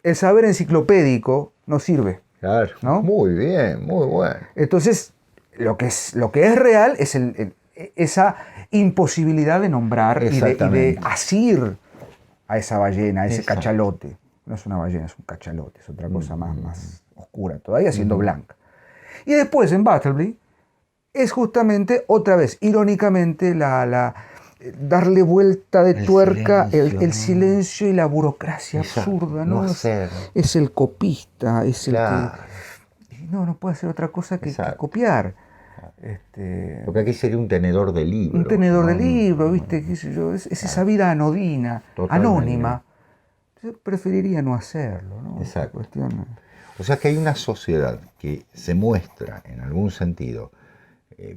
El saber enciclopédico no sirve. Claro. ¿No? Muy bien, muy bueno. Entonces, lo que es real es esa imposibilidad de nombrar y de asir a esa ballena, a ese cachalote. No es una ballena, es un cachalote, es otra cosa más oscura, todavía siendo blanca. Y después, en Bartleby, es justamente, otra vez, irónicamente, darle vuelta de tuerca el silencio y la burocracia absurda, ¿no? Es el copista, es el que... No puede hacer otra cosa que copiar. Porque aquí sería un tenedor de libros. Un tenedor de libros, ¿viste? ¿Qué sé yo? Es esa vida anodina, anónima, Yo preferiría no hacerlo, ¿no? Exacto. O sea que hay una sociedad que se muestra, en algún sentido,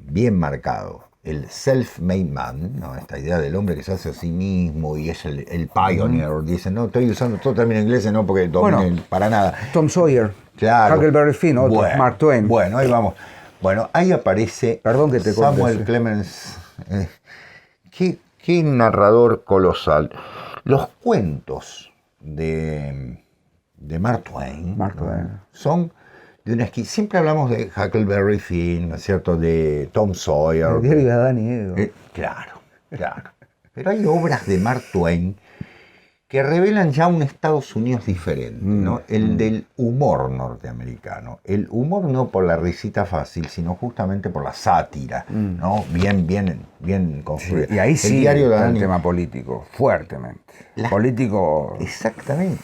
bien marcado, el self-made man, ¿no? Esta idea del hombre que se hace a sí mismo y es el pioneer. Dicen, no, estoy usando todo término inglés, no porque dominen para nada. Tom Sawyer, claro. Huckleberry Finn, otro, Mark Twain. Bueno, ahí vamos. Bueno, ahí aparece Perdón que te Samuel Clemens. Qué narrador colosal. Los cuentos de Mark Twain, ¿no? Son de una esquina. Siempre hablamos de Huckleberry Finn, ¿no es cierto? De Tom Sawyer. El diario de Adán y Eva. Claro. Pero hay obras de Mark Twain que revelan ya un Estados Unidos diferente, ¿no? El del humor norteamericano. El humor no por la risita fácil, sino justamente por la sátira, ¿no? Bien construida. Sí, y ahí sí está el tema político, fuertemente. Político... Exactamente.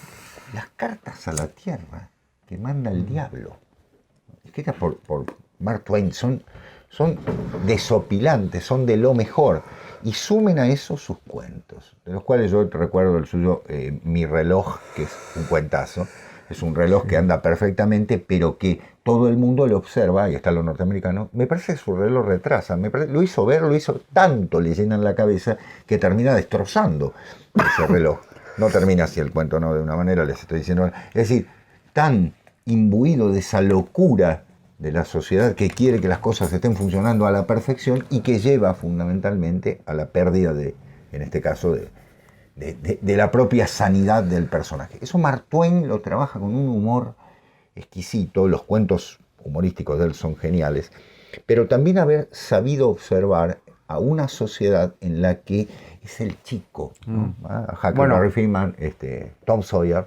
Las cartas a la tierra que manda el diablo, escritas por Mark Twain, son desopilantes, son de lo mejor. Y sumen a eso sus cuentos, de los cuales yo recuerdo el suyo, Mi reloj, que es un cuentazo. Es un reloj que anda perfectamente, pero que todo el mundo lo observa, y está lo norteamericano. Me parece que su reloj retrasa. Lo hizo tanto, le llenan la cabeza, que termina destrozando ese reloj. No termina así el cuento, no, de una manera les estoy diciendo. Es decir, tan imbuido de esa locura de la sociedad que quiere que las cosas estén funcionando a la perfección y que lleva fundamentalmente a la pérdida en este caso, de la propia sanidad del personaje. Eso Mark Twain lo trabaja con un humor exquisito, los cuentos humorísticos de él son geniales, pero también haber sabido observar a una sociedad en la que es el chico, ¿no? Huckleberry Finn, Tom Sawyer,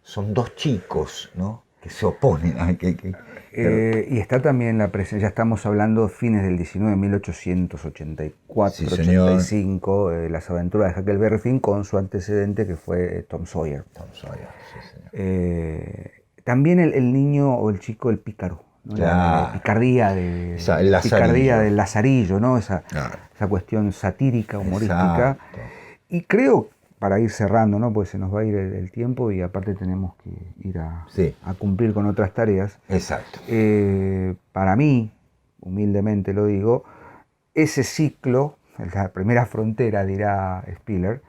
son dos chicos, ¿no? Que se oponen a y está también la presencia, ya estamos hablando fines del 19, 1884, 85, las aventuras de Huckleberry Finn con su antecedente que fue Tom Sawyer. Sí, señor. También el niño o el chico, el pícaro, ¿no? La picardía del lazarillo, ¿no? Esa cuestión satírica, humorística. Exacto. Y creo, para ir cerrando, ¿no? Pues se nos va a ir el tiempo y aparte tenemos que ir a cumplir con otras tareas. Exacto. Para mí, humildemente lo digo, ese ciclo, la primera frontera, dirá Spiller,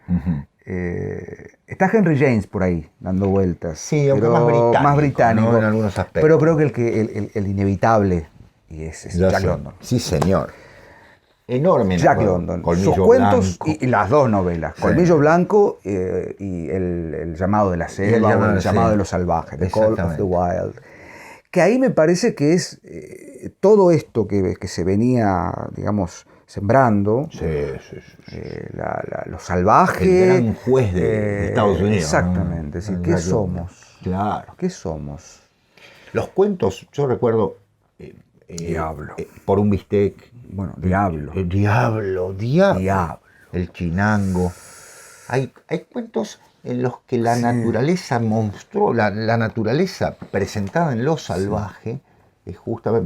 está Henry James por ahí, dando vueltas. Sí, pero más británico, ¿no? En algunos aspectos. Pero creo que el inevitable y es Jack London. Sí, señor. Enorme. Jack London. Sus cuentos y las dos novelas. Sí. Colmillo Blanco y el llamado de la selva, el llamado de los salvajes, The Call of the Wild. Que ahí me parece que es todo esto que se venía, digamos, sembrando. Lo salvaje. El gran juez de Estados Unidos. Exactamente. ¿No? ¿Qué somos? Claro. ¿Qué somos? Los cuentos, yo recuerdo... Diablo. Por un bistec. Bueno, Diablo. Diablo. El Chinango. Hay cuentos en los que la naturaleza monstruosa, la naturaleza presentada en lo salvaje, es justamente,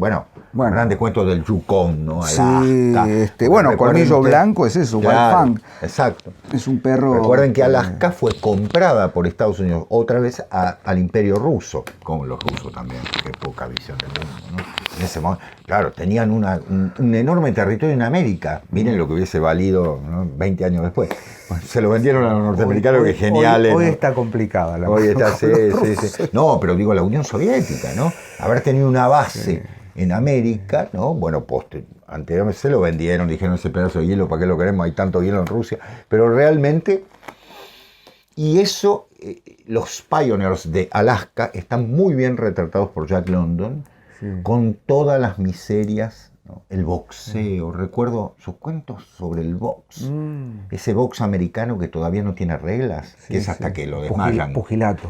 grandes cuentos del Yukon, ¿no? Alaska. Colmillo Blanco es eso, Wild Fang. Exacto. Es un perro. Recuerden que Alaska fue comprada por Estados Unidos otra vez al Imperio Ruso, como los rusos también, qué poca visión del mundo, ¿no? En ese momento, claro, tenían un enorme territorio en América. Miren lo que hubiese valido, ¿no? 20 años después. Bueno, se lo vendieron a los norteamericanos, que geniales. Hoy está complicada la Hoy está, sí. No, pero digo, la Unión Soviética, ¿no? Haber tenido una base en América, ¿no? Bueno, anteriormente se lo vendieron, dijeron ese pedazo de hielo, ¿para qué lo queremos? Hay tanto hielo en Rusia. Pero realmente, y eso, los pioneers de Alaska están muy bien retratados por Jack London, con todas las miserias, ¿no? El boxeo, recuerdo sus cuentos sobre el box, ese box americano que todavía no tiene reglas, que es hasta que lo desmayan. Pugilato.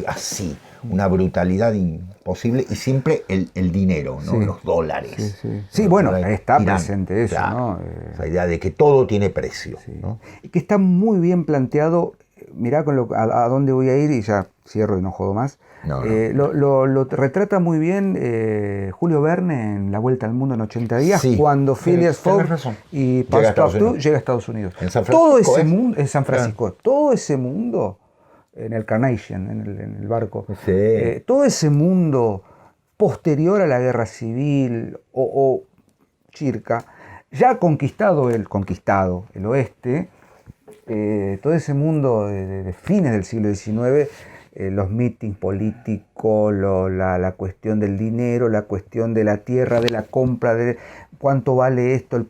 Así, una brutalidad imposible, y siempre el dinero, ¿no? Los dólares. Sí, bueno, está presente eso, ¿no? Esa idea de que todo tiene precio, ¿no? Y que está muy bien planteado. Mirá a dónde voy a ir, y ya cierro y no jodo más. Lo retrata muy bien Julio Verne en La Vuelta al Mundo en 80 días, cuando Phileas Fogg y Passepartout llega a Estados Unidos. En San Francisco, todo ese mundo, en San Francisco, todo ese mundo en el Carnation, en el barco. Sí. Todo ese mundo posterior a la guerra civil o circa, ya conquistado el oeste, todo ese mundo de fines del siglo XIX, los mítines políticos, la cuestión del dinero, la cuestión de la tierra, de la compra, de cuánto vale esto,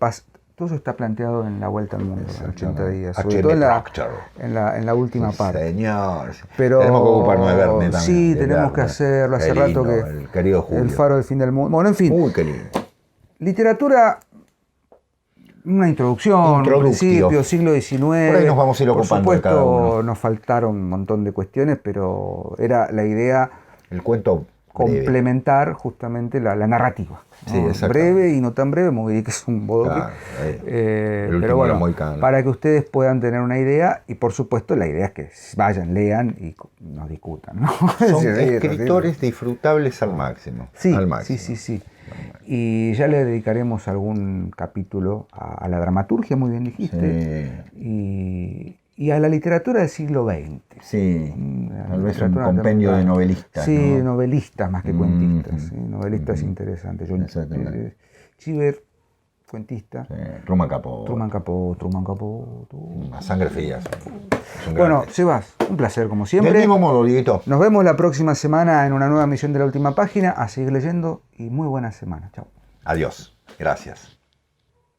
todo eso está planteado en La Vuelta al Mundo, en 80 días, sobre todo en la última parte. Señor, pero tenemos que ocuparnos de Verne también. Sí, tenemos que hacerlo. Hace rato que el querido Julio. El faro del fin del mundo. Bueno, en fin. Uy, qué lindo. Literatura, una introducción, un principio, siglo XIX. Por ahí nos vamos a ir ocupando. Por supuesto, cada uno. nos faltaron un montón de cuestiones, pero era la idea. El cuento complementar justamente la narrativa. Sí, breve y no tan breve, Moby Dick es un bodoque. Claro, pero bueno, para que ustedes puedan tener una idea, y por supuesto la idea es que vayan, lean y nos discutan, ¿no? Son escritores disfrutables al máximo. Sí, al máximo. sí. Y ya le dedicaremos algún capítulo a la dramaturgia, muy bien dijiste, y a la literatura del siglo XX. Sí, tal vez un compendio de novelistas. Sí, ¿no? novelistas más que cuentistas. ¿Sí? Novelistas interesantes. Chiver, cuentista. Sí. Truman Capote. A sangre fría. Bueno, Sebas, un placer como siempre. Del mismo modo, Dieguito. Nos vemos la próxima semana en una nueva emisión de La Última Página. A seguir leyendo y muy buena semana. Chao. Adiós. Gracias.